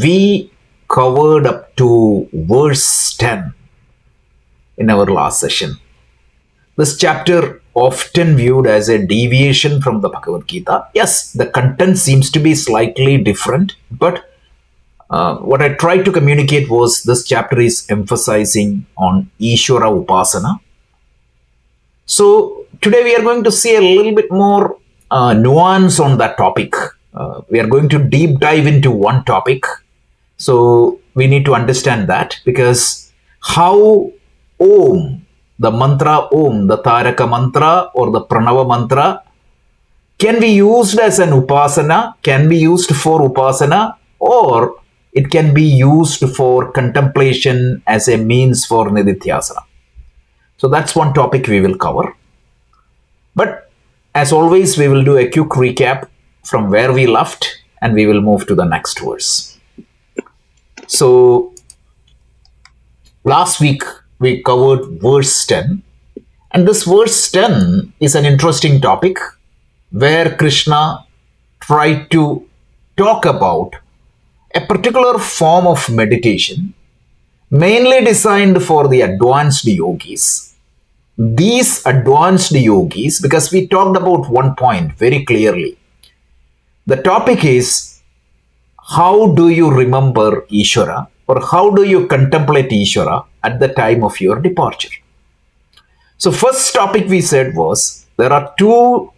we covered up to verse 10 in our last session. This chapter often viewed as a deviation from the Bhagavad Gita. Yes, the content seems to be slightly different, but what I tried to communicate was this chapter is emphasizing on Ishvara Upasana. So today we are going to see a little bit more nuance on that topic. We are going to deep dive into one topic. So we need to understand that, because how Om, the mantra Om, the Taraka mantra or the Pranava mantra, can be used as an upasana, can be used for upasana, or it can be used for contemplation as a means for nididhyasana. So that's one topic we will cover. But as always, we will do a quick recap from where we left and we will move to the next verse. So last week we covered verse 10, and this verse 10 is an interesting topic where Krishna tried to talk about a particular form of meditation mainly designed for the advanced yogis. These advanced yogis, because we talked about one point very clearly, the topic is, how do you remember Ishvara, or how do you contemplate Ishvara at the time of your departure? So first topic we said was, there are two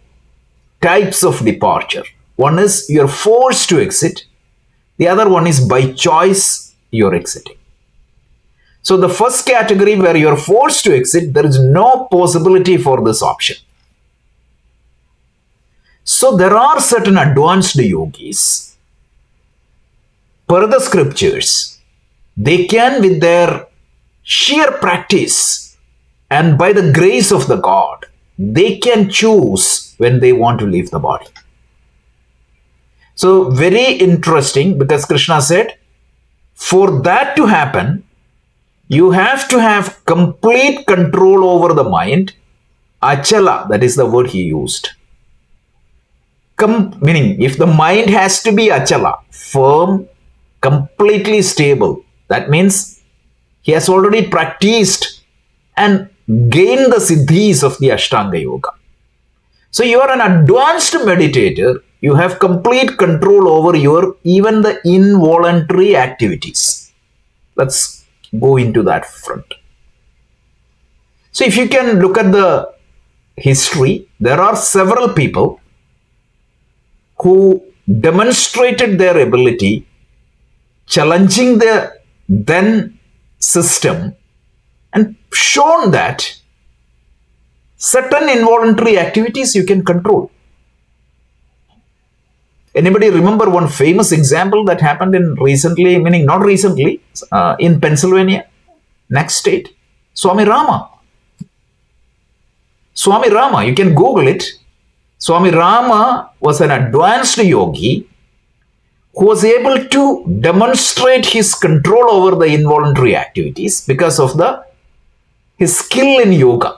types of departure. One is you're forced to exit. The other one is by choice you're exiting. So the first category, where you're forced to exit, there is no possibility for this option. So there are certain advanced yogis, per the scriptures, they can, with their sheer practice and by the grace of the God, they can choose when they want to leave the body. So very interesting, because Krishna said, for that to happen, you have to have complete control over the mind. Achala, that is the word he used. Meaning, if the mind has to be achala, firm, completely stable, that means he has already practiced and gained the siddhis of the Ashtanga yoga. So you are an advanced meditator. You have complete control over your even the involuntary activities. Let's go into that front. So if you can look at the history, there are several people who demonstrated their ability, challenging the then system, and shown that certain involuntary activities you can control. Anybody remember one famous example that happened in recently, meaning not recently, in Pennsylvania, next state? Swami Rama. Swami Rama, you can Google it. Swami Rama was an advanced yogi who was able to demonstrate his control over the involuntary activities because of his skill in yoga.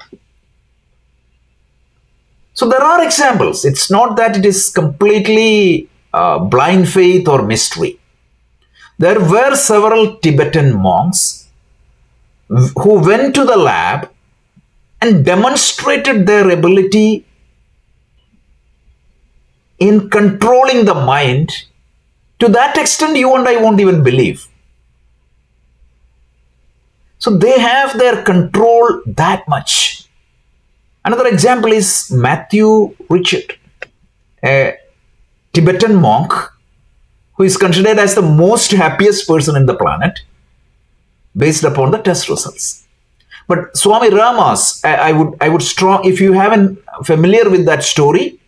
So there are examples. It's not that it is completely blind faith or mystery. There were several Tibetan monks who went to the lab and demonstrated their ability in controlling the mind to that extent you and I won't even believe. So they have their control that much. Another example is Matthew Richard, a Tibetan monk who is considered as the most happiest person in the planet based upon the test results. But Swami Rama's, I would strong, if you haven't familiar with that story,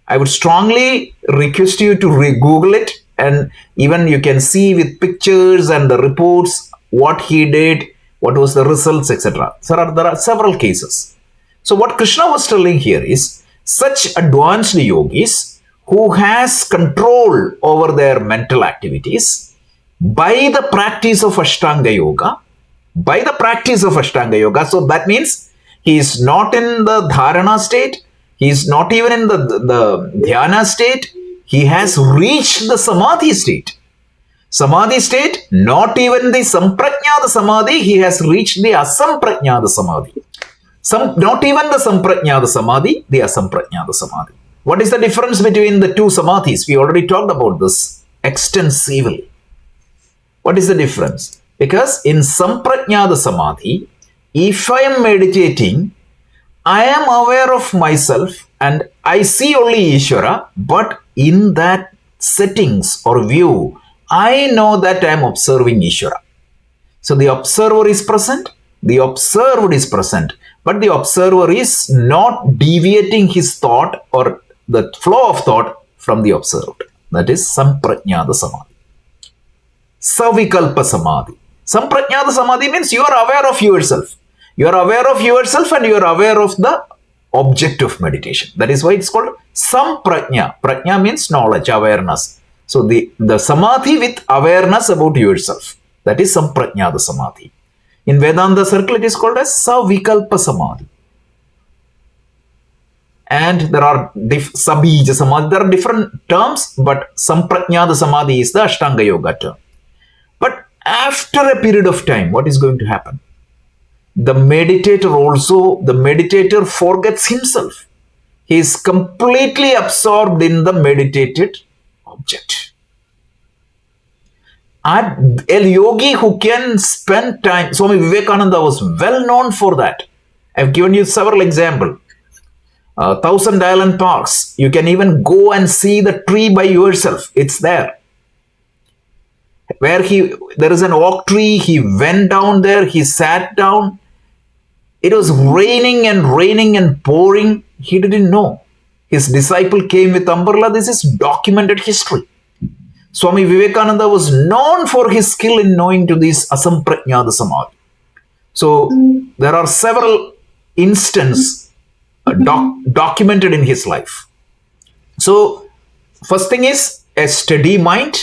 I would strongly request you to Google it, and even you can see with pictures and the reports what he did, what was the results, etc. There are several cases. So what Krishna was telling here is, such advanced yogis who has control over their mental activities by the practice of Ashtanga yoga, so that means he is not in the dharana state, he is not even in the dhyana state, he has reached the samadhi state. Samadhi state, not even the samprajnata samadhi, he has reached the asamprajnata samadhi. Not even the samprajnata samadhi, the asamprajnata samadhi. What is the difference between the two samadhis? We already talked about this extensively. What is the difference? Because in samprajnata samadhi, if I am meditating, I am aware of myself and I see only Ishvara, but in that settings or view, I know that I am observing Ishvara. So the observer is present, the observed is present, but the observer is not deviating his thought or the flow of thought from the observed. That is samprajnata samadhi. Savikalpa samadhi. Samprajnata samadhi means you are aware of yourself. You are aware of yourself and you are aware of the object of meditation. That is why it's called samprajna. Prajna means knowledge, awareness. So the samadhi with awareness about yourself. That is samprajnata samadhi. In Vedanta circle, it is called as savikalpa samadhi. And there are sabija samadhi. There are different terms, but samprajnata samadhi is the Ashtanga yoga term. But after a period of time, what is going to happen? The meditator forgets himself. He is completely absorbed in the meditated object. And a yogi who can spend time, Swami Vivekananda was well known for that. I've given you several examples. Thousand Island Parks, you can even go and see the tree by yourself. It's there. There is an oak tree, he went down there, he sat down. It was raining and pouring. He didn't know. His disciple came with umbrella. This is documented history. Swami Vivekananda was known for his skill in knowing to this asamprajnata samadhi. So there are several instances documented in his life. So first thing is a steady mind.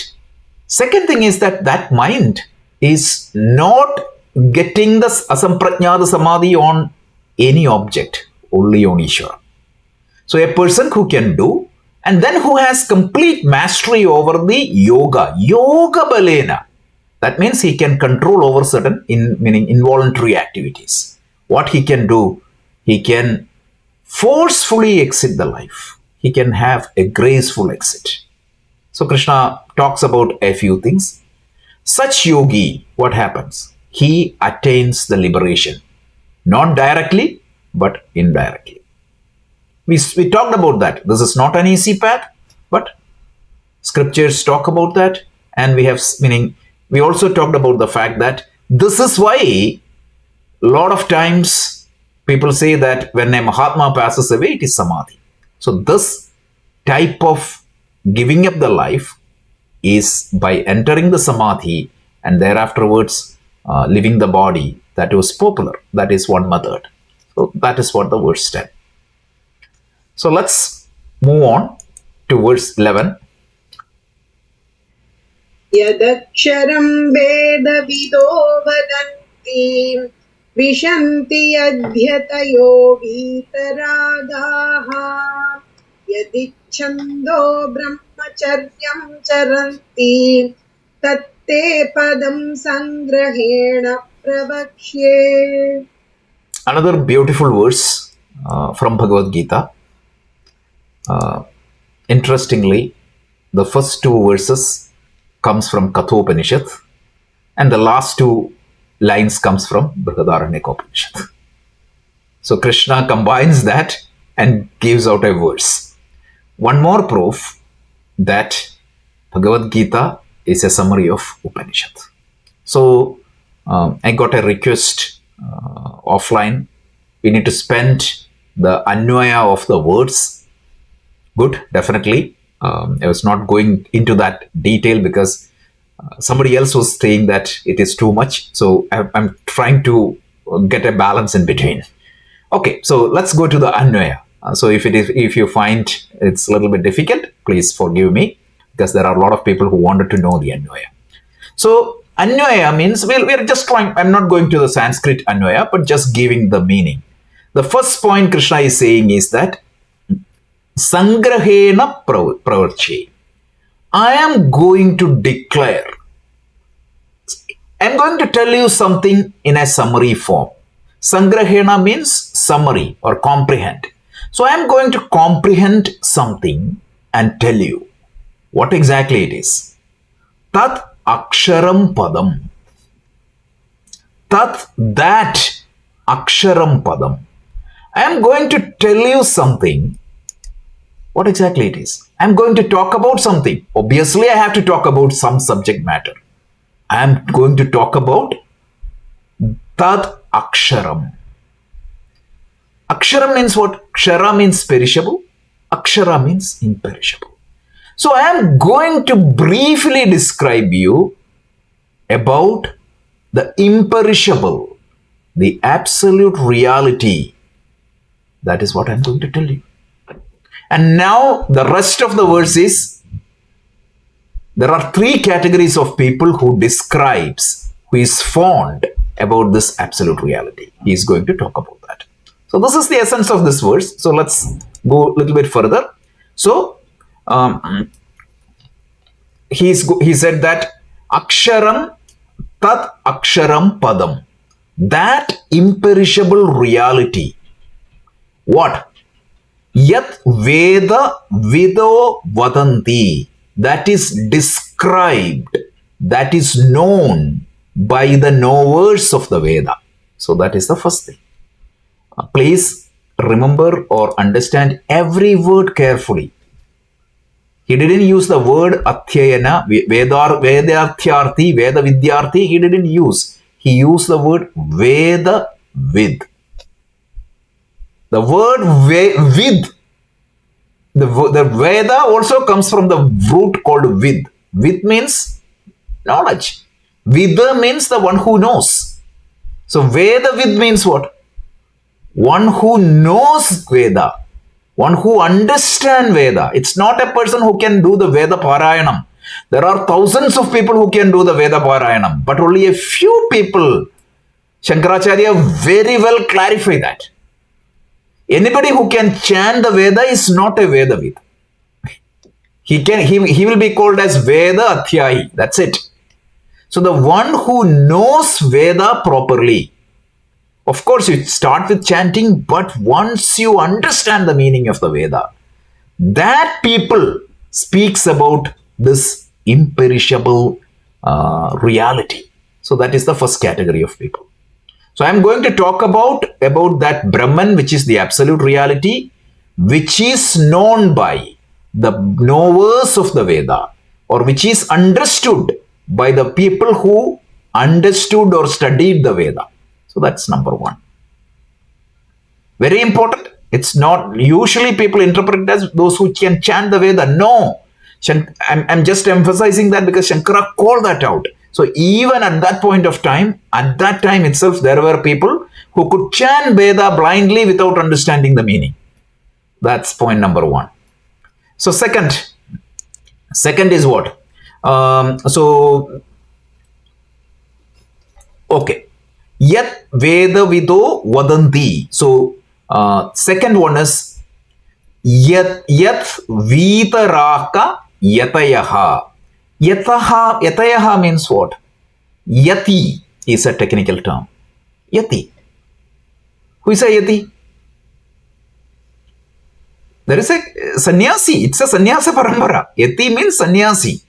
Second thing is that mind is not getting the asamprajnata samadhi on any object, only on Ishvara. So a person who can do, and then who has complete mastery over the yoga balena. That means he can control over certain, meaning involuntary activities. What he can do, he can forcefully exit the life. He can have a graceful exit. So Krishna talks about a few things. Such yogi, what happens? He attains the liberation. Not directly, but indirectly. We talked about that. This is not an easy path, but scriptures talk about that. And we also talked about the fact that this is why a lot of times people say that when a Mahatma passes away, it is Samadhi. So this type of giving up the life is by entering the Samadhi and thereafterwards leaving the body. That was popular. That is one method. So that is what the verse 10. So let's move on to verse 11. Yadaksharam veda vido vadanti vishanti adhyatayo vitaragaha yadichando brahmacharyam charanti tatte padam sangrahena pravakshye. Another beautiful verse from Bhagavad Gita. Interestingly, the first two verses comes from Kathopanishad and the last two lines comes from Brihadaranyaka. So Krishna combines that and gives out a verse. One more proof that Bhagavad Gita is a summary of Upanishad. So I got a request offline. We need to spend the Anvaya of the words. Good, definitely. I was not going into that detail because somebody else was saying that it is too much. So I'm trying to get a balance in between. Okay, so let's go to the Anvaya. So if you find it's a little bit difficult, please forgive me because there are a lot of people who wanted to know the Anvaya. So Anvaya means we're just trying. I'm not going to the Sanskrit Anvaya, but just giving the meaning. The first point Krishna is saying is that Sangrahena pravarchi. I am going to declare I'm going to tell you something in a summary form. Sangrahena means summary or comprehend. So I'm going to comprehend something and tell you what exactly it is. Tat aksharam padam. Tat, that aksharam padam. I am going to tell you something. What exactly it is? I am going to talk about something. Obviously, I have to talk about some subject matter. I am going to talk about Tad Aksharam. Aksharam means what? Kshara means perishable. Akshara means imperishable. So I am going to briefly describe you about the imperishable, the absolute reality. That is what I am going to tell you. And now the rest of the verse is, there are three categories of people who describes, who is fond about this absolute reality. He is going to talk about that. So this is the essence of this verse. So let's go a little bit further. So he said that aksharam, tat aksharam padam, that imperishable reality. What? Yat Veda Vido Vadanti, that is described, that is known by the knowers of the Veda. So that is the first thing. Please remember or understand every word carefully. He didn't use the word Athyayana, Vedathyarthi, Veda Vidyarthi. He didn't use. He used the word Veda Vid. The word vid, the Veda also comes from the root called vid. Vid means knowledge. Vida means the one who knows. So Veda Vid means what? One who knows Veda, one who understands Veda. It's not a person who can do the Veda Parayanam. There are thousands of people who can do the Veda Parayanam, but only a few people. Shankaracharya very well clarify that. Anybody who can chant the Veda is not a Vedavid. He will be called as Veda Athyayi. That's it. So the one who knows Veda properly, of course you start with chanting, but once you understand the meaning of the Veda, that people speaks about this imperishable reality. So that is the first category of people. So I am going to talk about that Brahman, which is the absolute reality, which is known by the knowers of the Veda, or which is understood by the people who understood or studied the Veda. So that's number one. Very important. It's not usually people interpret it as those who can chant the Veda. No. I'm just emphasizing that because Shankara called that out. So even at that point of time, at that time itself, there were people who could chant Veda blindly without understanding the meaning. That's point number one. So second is what? Okay. Yat Veda Vido Vadanti. So second one is Yat Vitaraka Yatayaha. Yatayaha means what? Yati is a technical term. Yati. Who is a Yati? There is a sannyasi. It's a sannyasa parampara. Yati means sannyasi.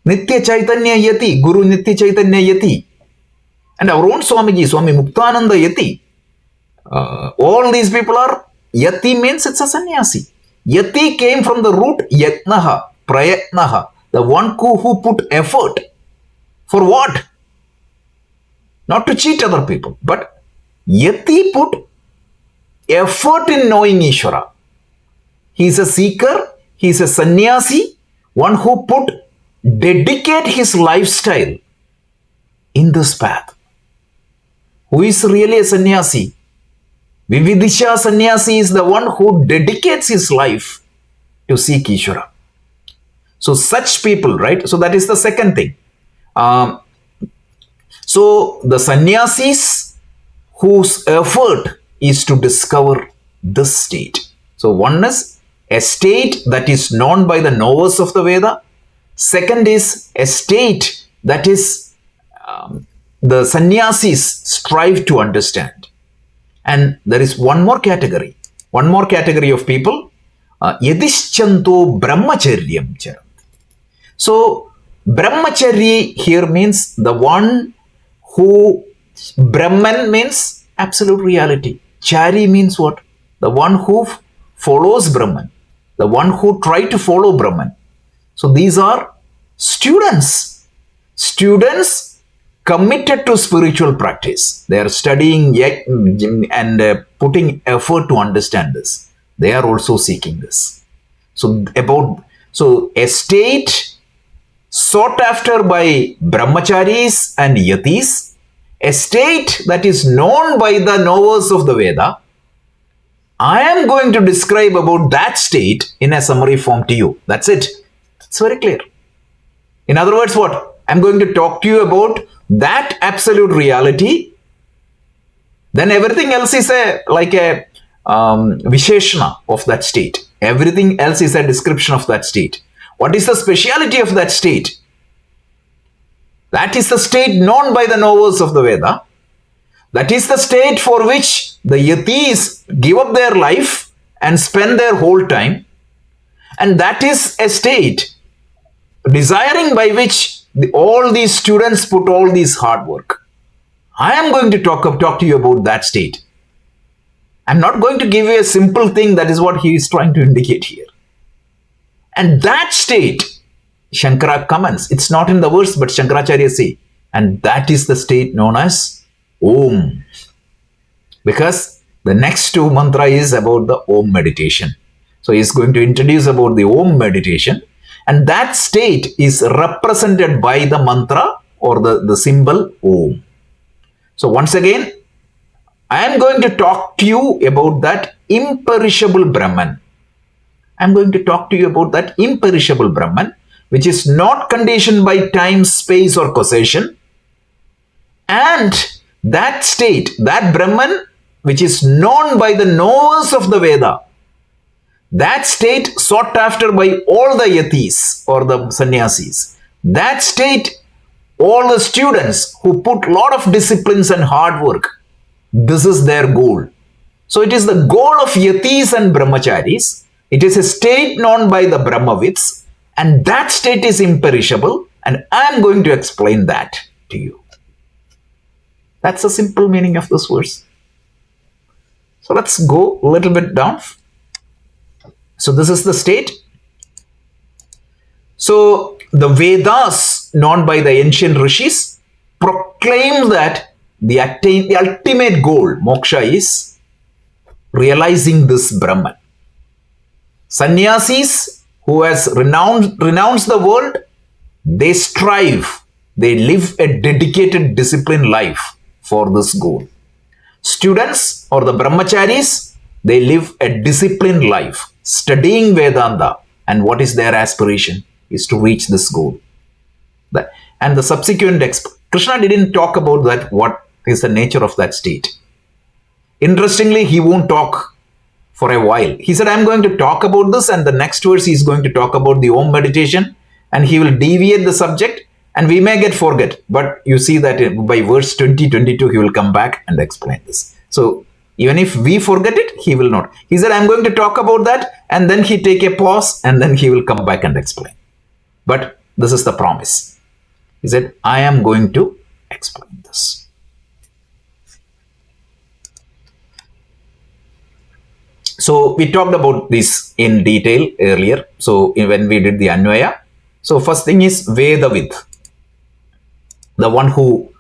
Nitya Chaitanya Yati. Guru Nitya Chaitanya Yati. And our own Swamiji, Swami Muktananda Yati. All these people are, Yati means it's a sannyasi. Yati came from the root Yatnaha, Prayatnaha. The one who put effort. For what? Not to cheat other people. But Yati put effort in knowing Ishvara. He is a seeker. He is a sannyasi. One who dedicate his lifestyle in this path. Who is really a sannyasi? Vividisha sannyasi is the one who dedicates his life to seek Ishvara. So such people, right? So that is the second thing. So the sannyasis whose effort is to discover this state. So one is a state that is known by the knowers of the Veda. Second is a state that is the sannyasis strive to understand. And there is one more category of people, yadischanto brahmacharyam cha. So, brahmachari here means the one who, Brahman means absolute reality. Chari means what? The one who follows Brahman, the one who try to follow Brahman. So, these are students committed to spiritual practice. They are studying and putting effort to understand this. They are also seeking this. So a state sought after by brahmacharis and yatis, a state that is known by the knowers of the Veda. I am going to describe about that state in a summary form to you. That's it. It's very clear. In other words, what? I'm going to talk to you about that absolute reality. Then everything else is like a visheshana of that state. Everything else is a description of that state. What is the speciality of that state? That is the state known by the knowers of the Veda. That is the state for which the yatis give up their life and spend their whole time. And that is a state desiring by which all these students put all this hard work. I am going to talk to you about that state. I'm not going to give you a simple thing. That is what he is trying to indicate here. And that state, Shankara comments, it's not in the verse, but Shankaracharya say, and that is the state known as Om. Because the next two mantra is about the Om meditation. So he is going to introduce about the Om meditation. And that state is represented by the mantra or the symbol Om. So once again, I am going to talk to you about that imperishable Brahman. I am going to talk to you about that imperishable Brahman, which is not conditioned by time, space, or causation. And that state, that Brahman, which is known by the knowers of the Veda, that state sought after by all the yatis or the sannyasis, that state, all the students who put lot of disciplines and hard work, this is their goal. So it is the goal of yatis and brahmacharis. It is a state known by the Brahmavids, and that state is imperishable, and I am going to explain that to you. That's the simple meaning of this verse. So let's go a little bit down. So this is the state. So the Vedas, known by the ancient rishis, proclaim that the ultimate goal, moksha, is realizing this Brahman. Sannyasis who has renounced the world, they strive, they live a dedicated, disciplined life for this goal. Students or the brahmacharis, they live a disciplined life, studying Vedanta, and what is their aspiration is to reach this goal. And the subsequent Krishna didn't talk about that, what is the nature of that state. Interestingly, he won't talk for a while. He said, I'm going to talk about this, and the next verse he's going to talk about the Om meditation, and he will deviate the subject, and we may forget. But you see that by verse 20, 22, he will come back and explain this. So even if we forget it, he will not. He said, I'm going to talk about that, and then he take a pause, and then he will come back and explain. But this is the promise. He said, I am going to explain this. So we talked about this in detail earlier. So when we did the Anvaya. So first thing is Vedavid, the one who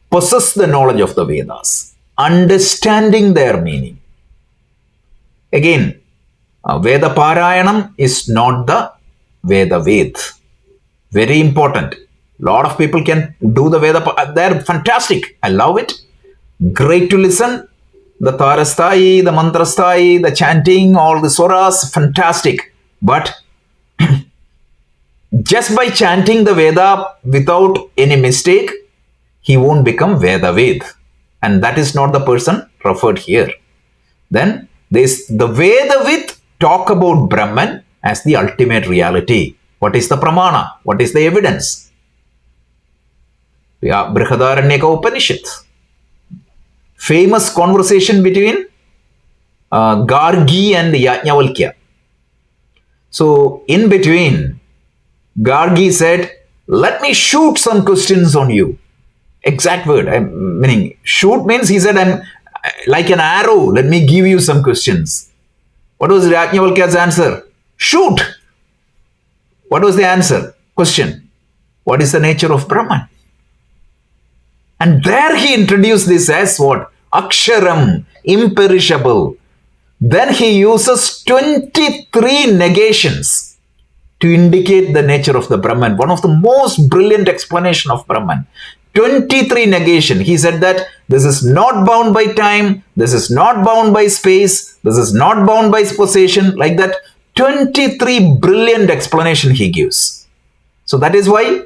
possesses the knowledge of the Vedas, understanding their meaning. Again, Veda Parayanam is not the Veda Ved. Very important. A lot of people can do the Veda. They're fantastic. I love it. Great to listen. The Tarasthai, the Mantrasthai, the chanting, all the Swaras, fantastic. But just by chanting the Veda without any mistake, he won't become Veda Ved. And that is not the person referred here. Then the Vedavid talk about Brahman as the ultimate reality. What is the pramana? What is the evidence? Yeah, Brihadaranyaka Upanishad. Famous conversation between Gargi and Yajnavalkya. So, in between, Gargi said, let me shoot some questions on you. Exact word. Meaning, shoot means he said, I'm like an arrow. Let me give you some questions. What was Yajnavalkya's answer? Shoot. What was the answer? Question. What is the nature of Brahman? And there he introduced this as what? Aksharam, imperishable. Then he uses 23 negations to indicate the nature of the Brahman. One of the most brilliant explanation of Brahman. 23 negation. He said that this is not bound by time, this is not bound by space, this is not bound by possession. Like that, 23 brilliant explanation he gives. So that is why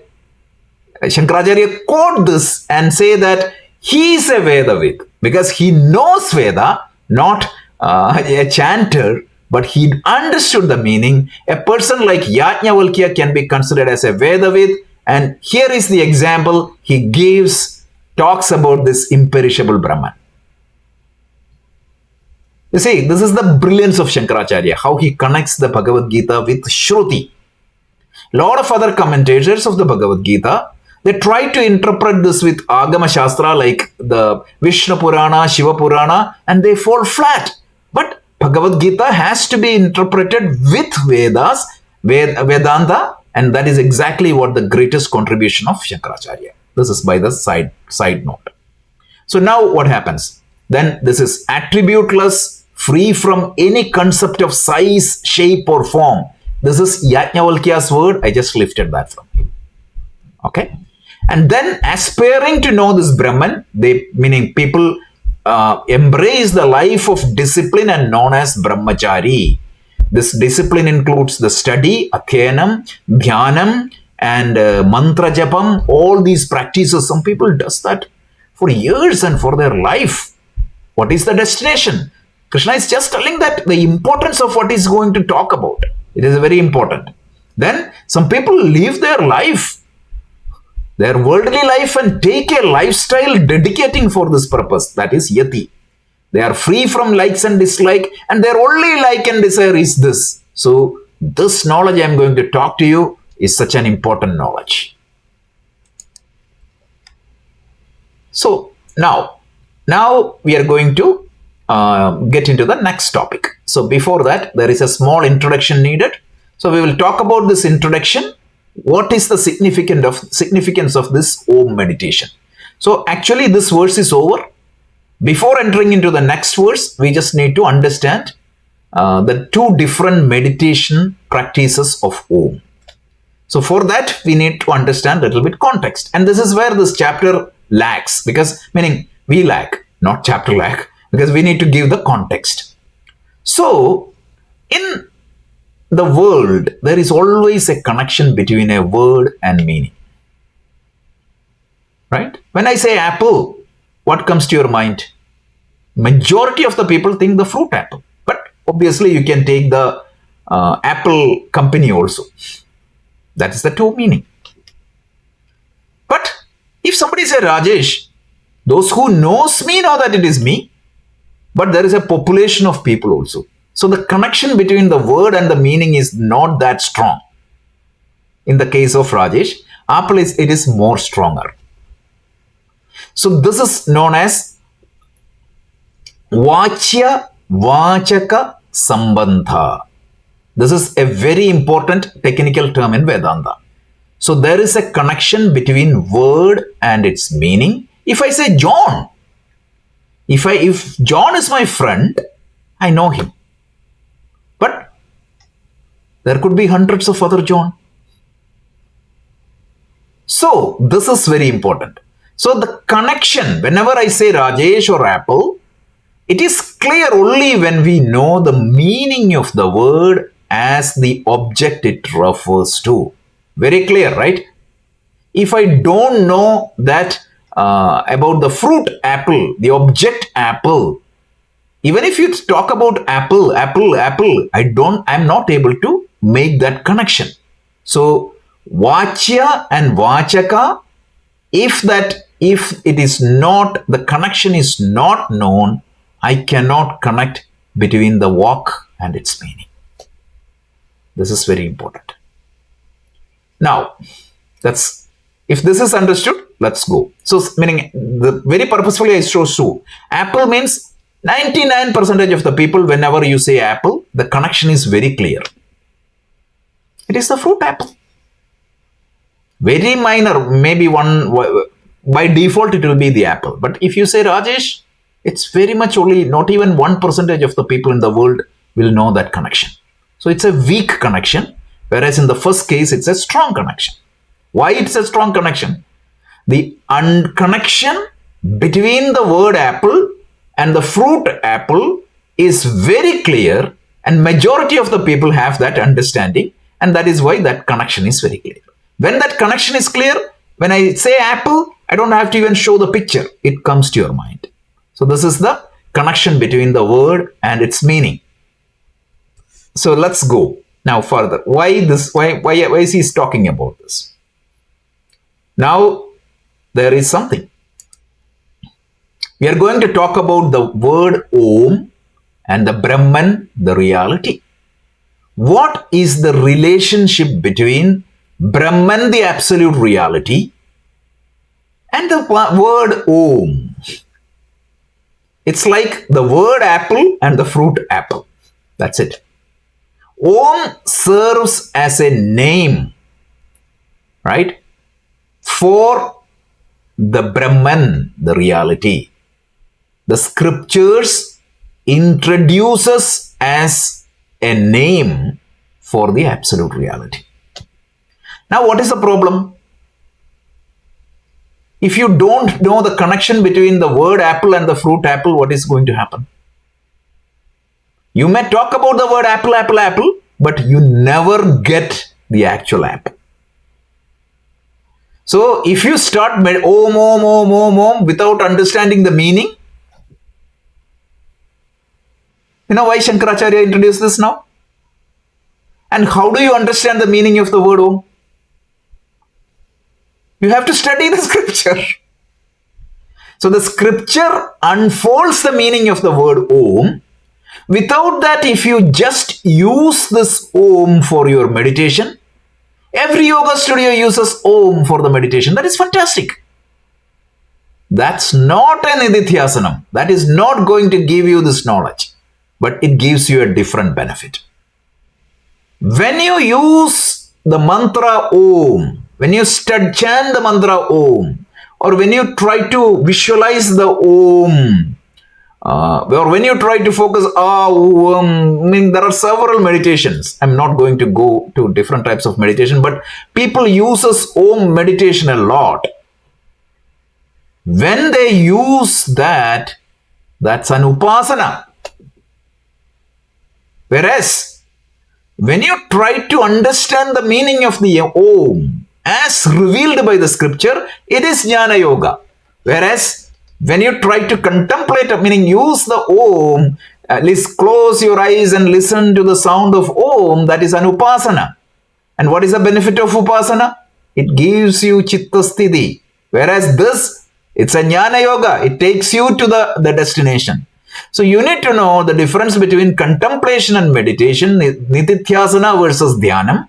Shankaracharya quote this and say that he is a Vedavid because he knows Veda, not a chanter, but he understood the meaning. A person like Yajnavalkya can be considered as a Vedavid, and here is the example he gives, talks about this imperishable Brahman. You see, this is the brilliance of Shankaracharya, how he connects the Bhagavad Gita with Shruti. A lot of other commentators of the Bhagavad Gita, they try to interpret this with Agama Shastra like the Vishnu Purana, Shiva Purana, and they fall flat. But Bhagavad Gita has to be interpreted with Vedas, Vedanta, and that is exactly what the greatest contribution of Shankaracharya. This is by the side note. So now what happens? Then this is attributeless, free from any concept of size, shape or form. This is Yajnavalkya's word. I just lifted that from him. Okay. And then aspiring to know this Brahman, meaning people embrace the life of discipline and known as Brahmachari. This discipline includes the study, attaining, dhyanam, and mantra japam, all these practices. Some people does that for years and for their life. What is the destination? Krishna is just telling that the importance of what he's going to talk about. It is very important. Then some people live their life, their worldly life, and take a lifestyle dedicating for this purpose. That is Yati. They are free from likes and dislike, and their only like and desire is this. So this knowledge I am going to talk to you is such an important knowledge. So now we are going to get into the next topic. So before that, there is a small introduction needed. So we will talk about this introduction. What is the significance of this Om meditation? So actually this verse is over. Before entering into the next verse, we just need to understand the two different meditation practices of Om. So for that, we need to understand a little bit context. And this is where this chapter lacks, because meaning we lack, not chapter lack, because we need to give the context. So in the world, there is always a connection between a word and meaning. Right? When I say apple, what comes to your mind? Majority of the people think the fruit apple. But obviously you can take the apple company also. That is the true meaning. But if somebody say Rajesh, those who knows me know that it is me. But there is a population of people also. So the connection between the word and the meaning is not that strong. In the case of Rajesh, apple it is more stronger. So this is known as Vachya Vachaka Sambandha. This is a very important technical term in Vedanta. So there is a connection between word and its meaning. If I say John, if John is my friend, I know him. But there could be hundreds of other John. So this is very important. So the connection, whenever I say Rajesh or apple, it is clear only when we know the meaning of the word as the object it refers to. Very clear, right? If I don't know that about the fruit apple, the object apple, even if you talk about apple, I'm not able to make that connection. So Vachya and Vachaka If it is not, the connection is not known, I cannot connect between the walk and its meaning. This is very important. Now, if this is understood, let's go. So, meaning, very purposefully I chose two. Apple means 99% of the people, whenever you say apple, the connection is very clear. It is the fruit apple. Very minor, maybe one, by default it will be the apple. But if you say Rajesh, it's very much only, not even 1% of the people in the world will know that connection. So it's a weak connection, whereas in the first case, it's a strong connection. Why it's a strong connection? The connection between the word apple and the fruit apple is very clear, and majority of the people have that understanding, and that is why that connection is very clear. When that connection is clear, when I say apple, I don't have to even show the picture. It comes to your mind. So this is the connection between the word and its meaning. So let's go now further. Why this? Why is he talking about this? Now there is something. We are going to talk about the word Om and the Brahman, the reality. What is the relationship between Brahman, the absolute reality, and the word Om? It's like the word apple and the fruit apple. That's it. Om serves as a name, right, for the Brahman, the reality. The scriptures introduces as a name for the absolute reality. Now, what is the problem? If you don't know the connection between the word apple and the fruit apple, what is going to happen? You may talk about the word apple, apple, apple, but you never get the actual apple. So, if you start om without understanding the meaning, you know why Shankaracharya introduced this now? And how do you understand the meaning of the word Om? You have to study the scripture. So the scripture unfolds the meaning of the word Om. Without that, if you just use this Om for your meditation, every yoga studio uses Om for the meditation. That is fantastic. That's not an nididhyasanam. That is not going to give you this knowledge, but it gives you a different benefit. When you use the mantra Om, when you chant the mantra Om, or when you try to visualize the Om, or when you try to focus, I mean, there are several meditations. I'm not going to go to different types of meditation, but people uses Om meditation a lot. When they use that, that's an upasana. Whereas, when you try to understand the meaning of the Om as revealed by the scripture, it is Jnana Yoga. Whereas, when you try to contemplate, meaning use the Om, at least close your eyes and listen to the sound of Om, that is an upasana. And what is the benefit of upasana? It gives you chitta sthiti. Whereas this, it's a Jnana Yoga. It takes you to the destination. So you need to know the difference between contemplation and meditation, nididhyasana versus dhyanam.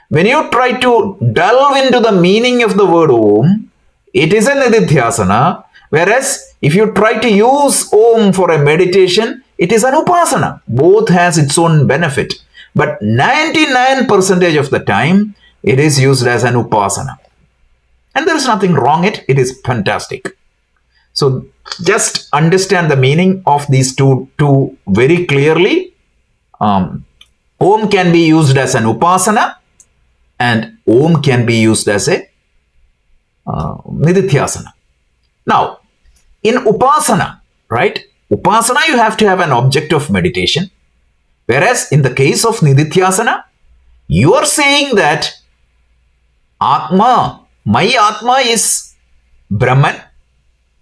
When you try to delve into the meaning of the word Om, it is a nididhyasana. Whereas if you try to use Om for a meditation, it is an upasana. Both has its own benefit. But 99% of the time, it is used as an upasana. And there is nothing wrong in it. It is fantastic. So just understand the meaning of these two very clearly. Om can be used as an upasana, and Om can be used as a nididhyasana. Now, in upasana, right? Upasana, you have to have an object of meditation. Whereas in the case of nididhyasana, you are saying that Atma, my Atma is Brahman,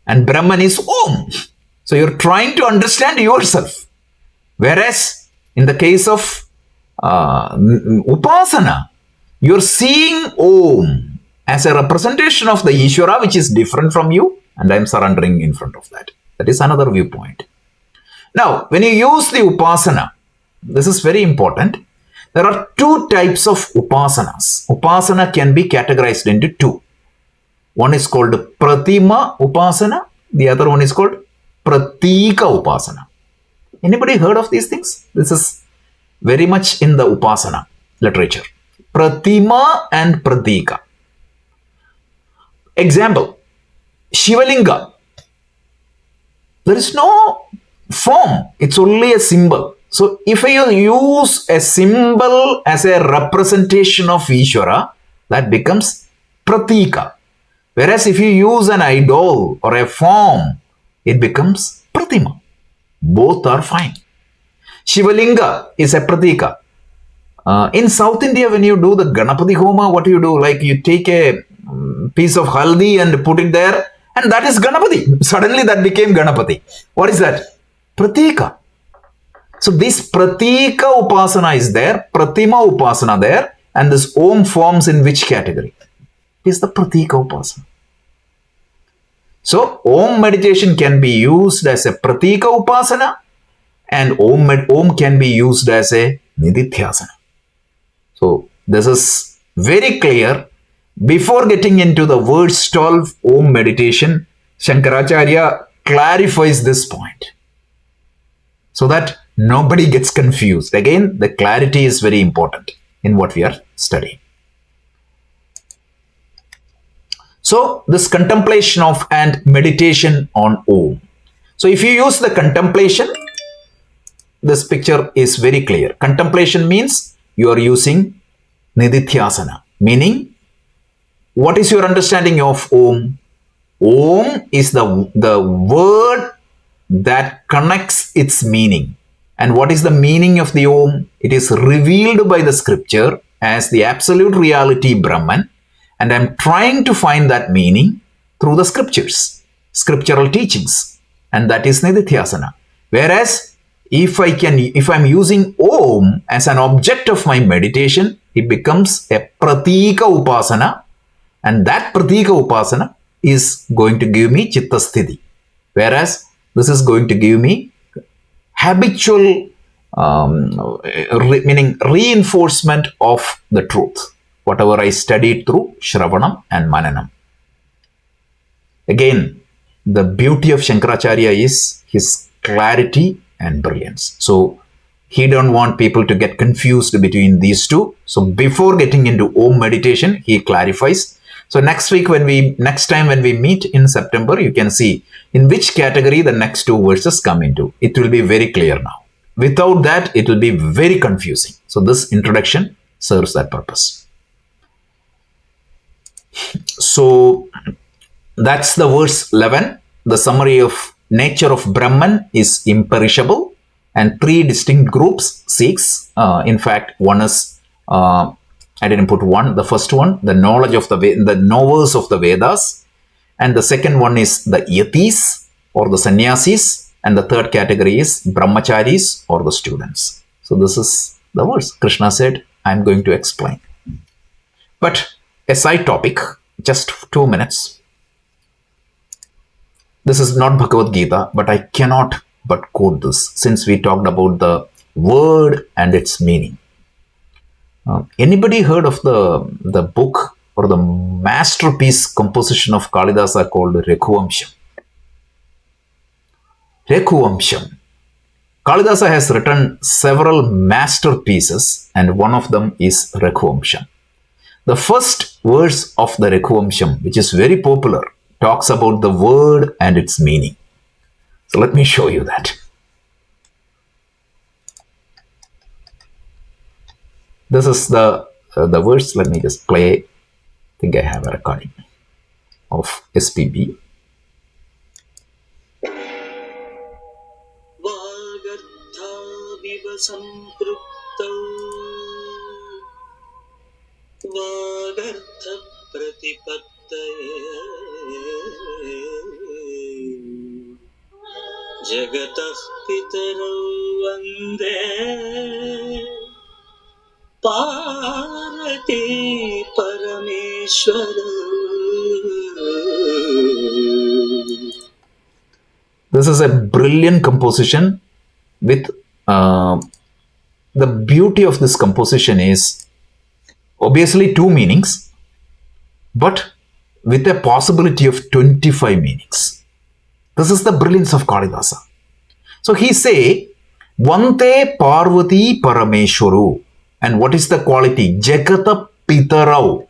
and Brahman is Om. So you're trying to understand yourself. Whereas in the case of upasana, you're seeing Om. as a representation of the Ishvara, which is different from you, and I'm surrendering in front of that. That is another viewpoint. Now, when you use the upasana, this is very important. There are two types of upasanas. Upasana can be categorized into two. One is called Pratima Upasana. The other one is called Pratika Upasana. Anybody heard of these things? This is very much in the Upasana literature. Pratima and Pratika. Example, Shivalinga. There is no form. It's only a symbol. So if you use a symbol as a representation of Ishvara, that becomes Pratika. Whereas if you use an idol or a form, it becomes Pratima. Both are fine. Shivalinga is a Pratika. In South India, when you do the Ganapati Homa, what do you do? Like you take a piece of haldi and put it there, and that is Ganapati. Suddenly that became Ganapati. What is that? Pratika. So this Pratika Upasana is there, Pratima Upasana there, and this Om forms in which category? It is the Pratika Upasana. So Om meditation can be used as a Pratika Upasana, and Om can be used as a Nididhyasana. So this is very clear. Before getting into the verse 12 Om meditation, Shankaracharya clarifies this point so that nobody gets confused. Again, the clarity is very important in what we are studying. So this contemplation of and meditation on Om. So if you use the contemplation, this picture is very clear. Contemplation means you are using Nididhyasana, meaning what is your understanding of Om? Om is the word that connects its meaning. And what is the meaning of the Om? It is revealed by the scripture as the absolute reality Brahman. And I'm trying to find that meaning through the scriptures, scriptural teachings. And that is Nididhyasana. Whereas if I'm using Om as an object of my meditation, it becomes a Pratika Upasana. And that Pratika Upasana is going to give me Chitta Sthiti. Whereas this is going to give me habitual, meaning reinforcement of the truth. Whatever I studied through Shravanam and Mananam. Again, the beauty of Shankaracharya is his clarity and brilliance. So he don't want people to get confused between these two. So before getting into Om meditation, he clarifies. So next time when we meet in September, you can see in which category the next two verses come into. It will be very clear now. Without that, it will be very confusing. So this introduction serves that purpose. So that's the verse 11. The summary of nature of Brahman is imperishable, and three distinct groups, 6. In fact, one is I didn't put one. The first one, the knowledge of the knowers of the Vedas, and the second one is the Yatis or the sannyasis, and the third category is brahmacharis or the students. So this is the verse. Krishna said, "I'm going to explain." But a side topic, just 2 minutes. This is not Bhagavad Gita, but I cannot but quote this since we talked about the word and its meaning. Anybody heard of the book or the masterpiece composition of Kalidasa called Reghuvamsham? Reghuvamsham. Kalidasa has written several masterpieces, and one of them is Reghuvamsham. The first verse of the Reghuvamsham, which is very popular, talks about the word and its meaning. So let me show you that. This is the verse. Let me just play. I think I have a recording of SPB. जगतः पितरौ वन्दे पार्वती परमेश्वर. This is a brilliant composition with the beauty of this composition is obviously two meanings, but with a possibility of 25 meanings. This is the brilliance of Kalidasa. So he say, Vante Parvati Parameshwaru. And what is the quality? Jagata Pitarau.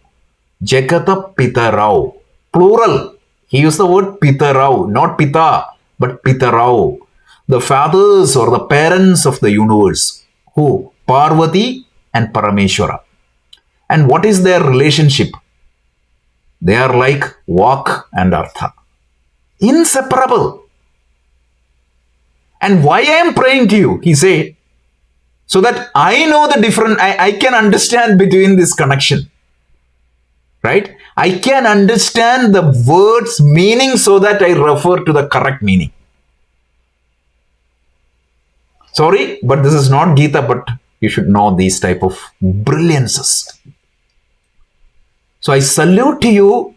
Jagata Pitarau. Plural. He used the word Pitarau, not Pita, but Pitarau. The fathers or the parents of the universe. Who? Parvati and Parameshwara. And what is their relationship? They are like Vak and Artha. Inseparable. And why I am praying to you, he said, so that I know the difference, I can understand between this connection. Right? I can understand the word's meaning so that I refer to the correct meaning. Sorry, but this is not Gita, but you should know these type of brilliances. So I salute to you,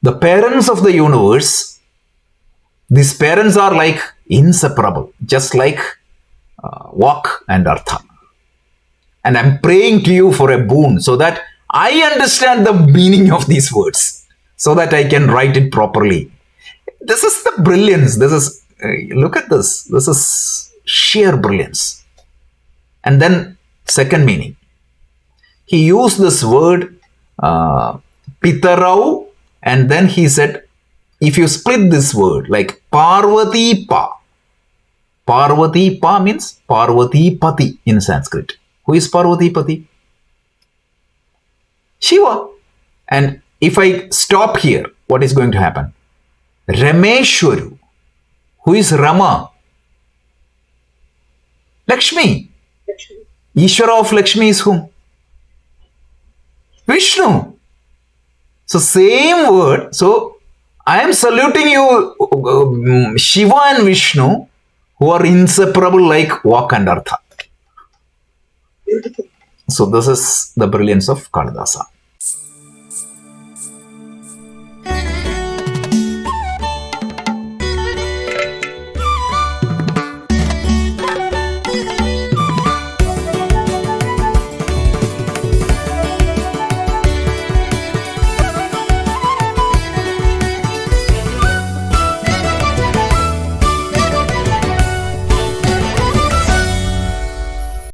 the parents of the universe. These parents are like inseparable, just like Vak and Artha. And I'm praying to you for a boon so that I understand the meaning of these words so that I can write it properly. This is the brilliance. This is, look at this. This is sheer brilliance. And then second meaning. He used this word Pitarau, and then he said, if you split this word like Parvati Pa. Parvati Pa means Parvati Pati in Sanskrit. Who is Parvati Pati? Shiva. And if I stop here, what is going to happen? Rameshwaru. Who is Rama? Lakshmi. Ishvara of Lakshmi is whom? Vishnu. So same word. So I am saluting you, Shiva and Vishnu, who are inseparable like Vak and Artha. So this is the brilliance of Kalidasa.